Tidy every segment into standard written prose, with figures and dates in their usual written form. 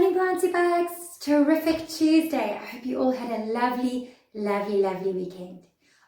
Morning, Bouncy Bags. Terrific Tuesday. I hope you all had a lovely, lovely, lovely weekend.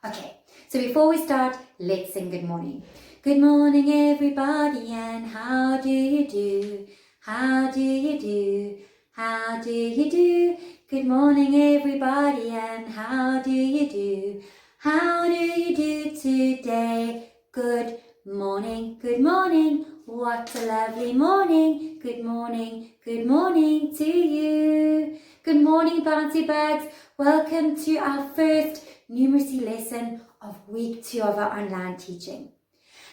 Okay, so before we start, let's sing good morning. Good morning, everybody, and how do you do? How do you do? How do you do? Good morning, everybody, and how do you do? How do you do today? Good morning, good morning. What a lovely morning. Good morning to you. Good morning, Bouncy Bags. Welcome to our first numeracy lesson of week 2 of our online teaching.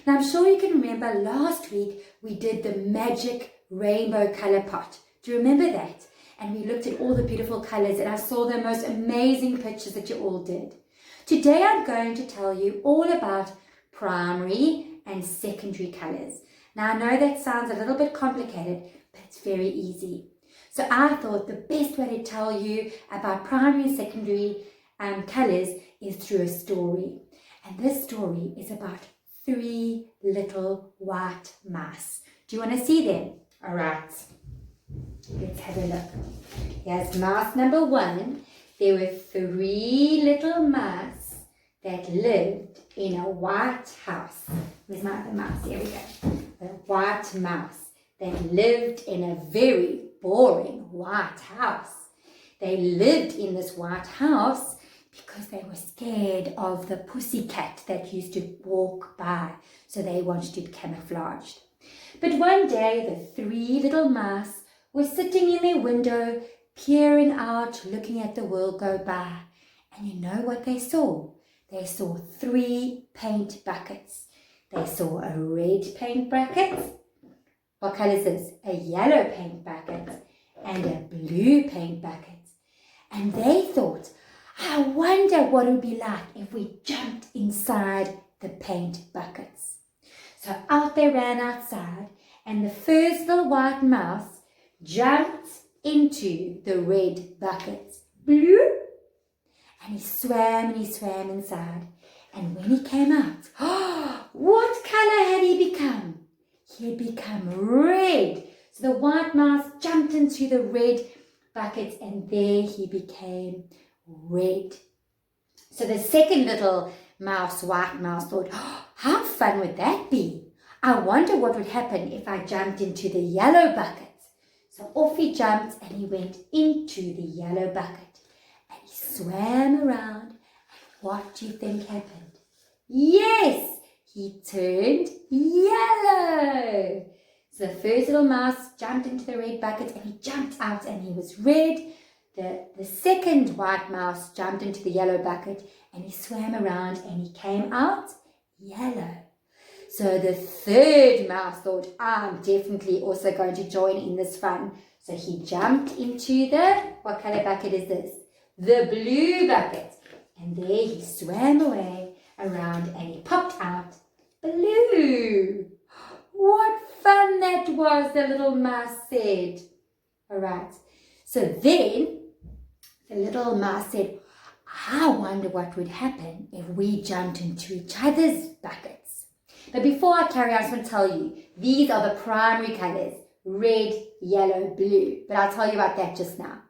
Now, I'm sure you can remember last week we did the magic rainbow color pot. Do you remember that? And we looked at all the beautiful colors and I saw the most amazing pictures that you all did. Today I'm going to tell you all about primary and secondary colors. Now I know that sounds a little bit complicated, but it's very easy. So I thought the best way to tell you about primary and secondary colors is through a story. And this story is about 3 little white mice. Do you want to see them? All right, let's have a look. Here's mouse number 1. There were 3 little mice that lived in a white house. Where's my other mouse? Here we go. A white mouse that lived in a very boring white house. They lived in this white house because they were scared of the pussycat that used to walk by, so they wanted to be camouflaged. But one day the 3 little mice were sitting in their window, peering out, looking at the world go by. And you know what they saw? They saw 3 paint buckets. They saw a red paint bucket. What colour is this? A yellow paint bucket and a blue paint bucket. And they thought, I wonder what it would be like if we jumped inside the paint buckets. So out they ran outside, and the first little white mouse jumped into the red bucket. Blue. And he swam inside. And when he came out, what colour had he become? He had become red. So the white mouse jumped into the red bucket and there he became red. So the second little mouse, white mouse, thought, how fun would that be? I wonder what would happen if I jumped into the yellow bucket. So off he jumped and he went into the yellow bucket. And he swam around. What do you think happened? Yes, he turned yellow. So the first little mouse jumped into the red bucket and he jumped out and he was red. The second white mouse jumped into the yellow bucket and he swam around and he came out yellow. So the third mouse thought, I'm definitely also going to join in this fun. So he jumped into what color bucket is this? The blue bucket. And there he swam away around and he popped out blue. What fun that was, the little mouse said. All right. So then the little mouse said, I wonder what would happen if we jumped into each other's buckets. But before I carry on, I just want to tell you, these are the primary colors, red, yellow, blue. But I'll tell you about that just now.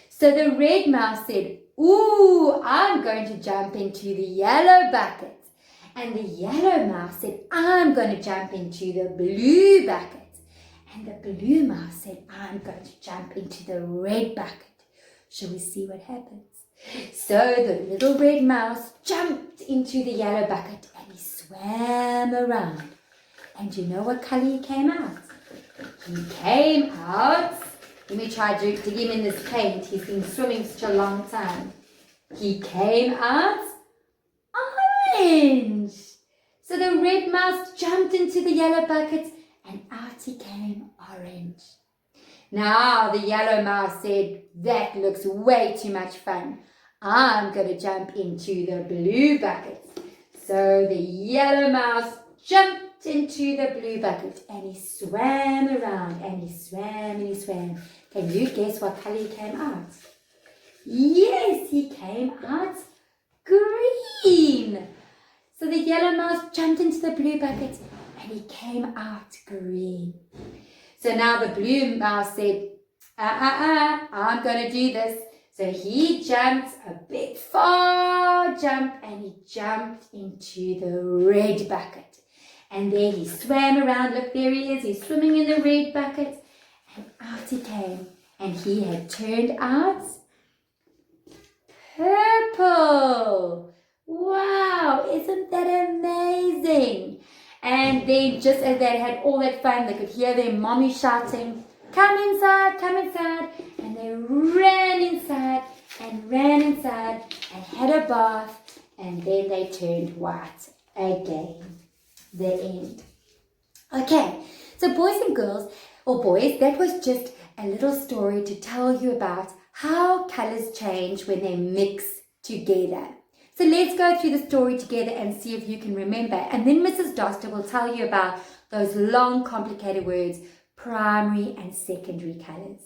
So the red mouse said, ooh, I'm going to jump into the yellow bucket. And the yellow mouse said, I'm going to jump into the blue bucket. And the blue mouse said, I'm going to jump into the red bucket. Shall we see what happens? So the little red mouse jumped into the yellow bucket and he swam around. And you know what colour he came out? He came out. Let me try to dig him in this paint. He's been swimming such a long time. He came out orange. So the red mouse jumped into the yellow bucket and out he came orange. Now the yellow mouse said, that looks way too much fun. I'm going to jump into the blue bucket. So the yellow mouse jumped into the blue bucket and he swam around and he swam. Can you guess what colour he came out? Yes, he came out green. So the yellow mouse jumped into the blue bucket and he came out green. So now the blue mouse said, I'm going to do this. So he jumped a big far jump and he jumped into the red bucket. And there he swam around. Look, there he is. He's swimming in the red bucket. And out he came. And he had turned out purple. Wow, isn't that amazing? And then just as they had all that fun, they could hear their mommy shouting, come inside, come inside. And they ran inside and had a bath. And then they turned white again. The end. Okay, so boys and girls, or boys, that was just a little story to tell you about how colors change when they mix together. So let's go through the story together and see if you can remember. And then Mrs. Doster will tell you about those long, complicated words, primary and secondary colors.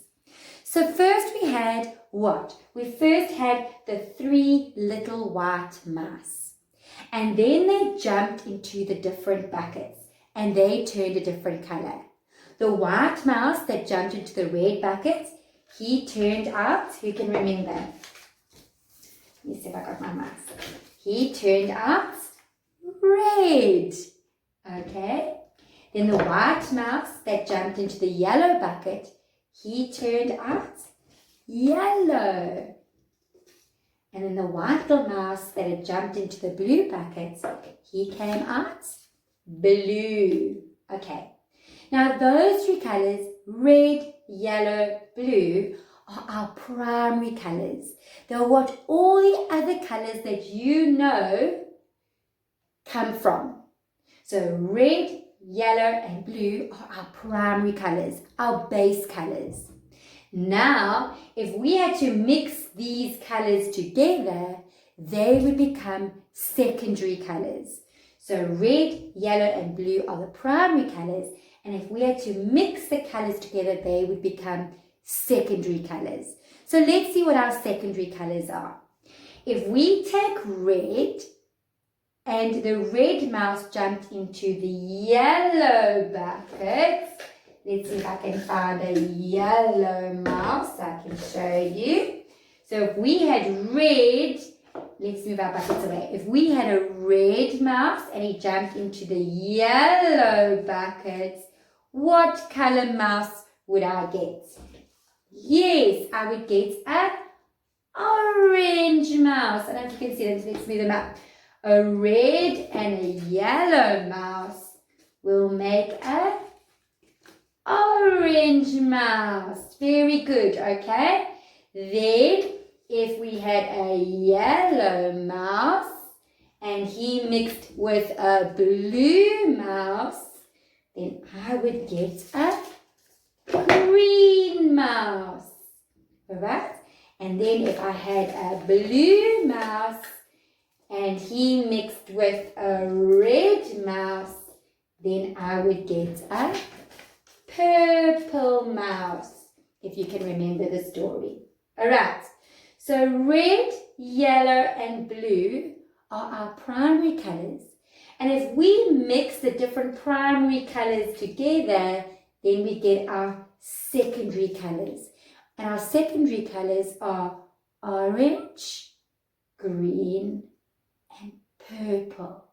So first we had what? We first had the 3 little white mice. And then they jumped into the different buckets and they turned a different color. The white mouse that jumped into the red bucket, he turned out, who can remember? Let me see if I got my mouse. He turned out red. Okay. Then the white mouse that jumped into the yellow bucket, he turned out yellow. And then the white little mouse that had jumped into the blue bucket, he came out blue. Okay. Now those 3 colors, red, yellow, blue, are our primary colors. They're what all the other colors that you know come from. So red, yellow, and blue are our primary colors, our base colors. Now, if we had to mix these colors together, they would become secondary colors. So red, yellow, and blue are the primary colors, and if we had to mix the colors together, they would become secondary colors. So let's see what our secondary colors are. If we take red, and the red mouse jumped into the yellow bucket, let's see if I can find a yellow mouse. I can show you. So if we had red, let's move our buckets away. If we had a red mouse and he jumped into the yellow bucket, what color mouse would I get? Yes, I would get an orange mouse. I don't know if you can see them, so let's move them up. A red and a yellow mouse will make a orange mouse. Very good, okay? Then, if we had a yellow mouse and he mixed with a blue mouse, then I would get a green mouse. Alright? And then if I had a blue mouse and he mixed with a red mouse, then I would get a purple mouse, if you can remember the story. Alright, so red, yellow and blue are our primary colors. And if we mix the different primary colors together, then we get our secondary colors. And our secondary colors are orange, green and purple.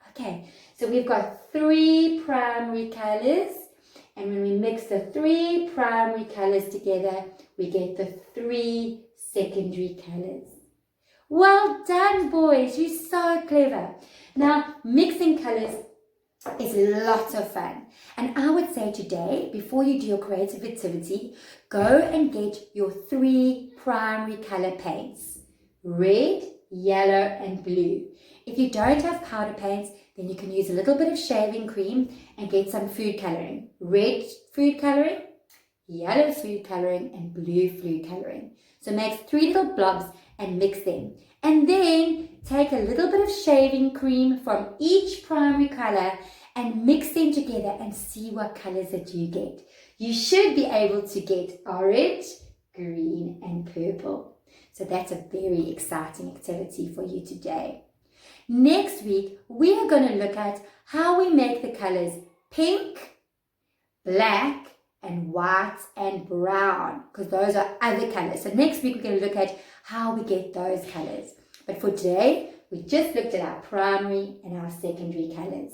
Okay, so we've got 3 primary colors. And when we mix the 3 primary colors together, we get the 3 secondary colors. Well done, boys. You're so clever. Now, mixing colors is lots of fun. And I would say today, before you do your creative activity, go and get your 3 primary color paints. Red, yellow and blue. If you don't have powder paints, then you can use a little bit of shaving cream and get some food coloring. Red food coloring, yellow food coloring and blue food coloring. So make 3 little blobs and mix them. And then take a little bit of shaving cream from each primary color and mix them together and see what colors that you get. You should be able to get orange, green and purple. So that's a very exciting activity for you today. Next week, we are going to look at how we make the colors pink, black and white and brown, because those are other colors. So next week we're going to look at how we get those colors. But for today, we just looked at our primary and our secondary colors.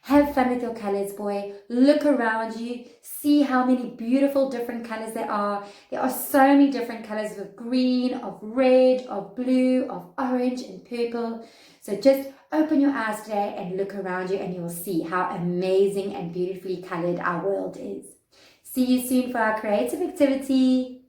Have fun with your colors, boy. Look around you. See how many beautiful different colors there are. There are so many different colors of green, of red, of blue, of orange and purple. So just open your eyes today and look around you, and you will see how amazing and beautifully colored our world is. See you soon for our creative activity.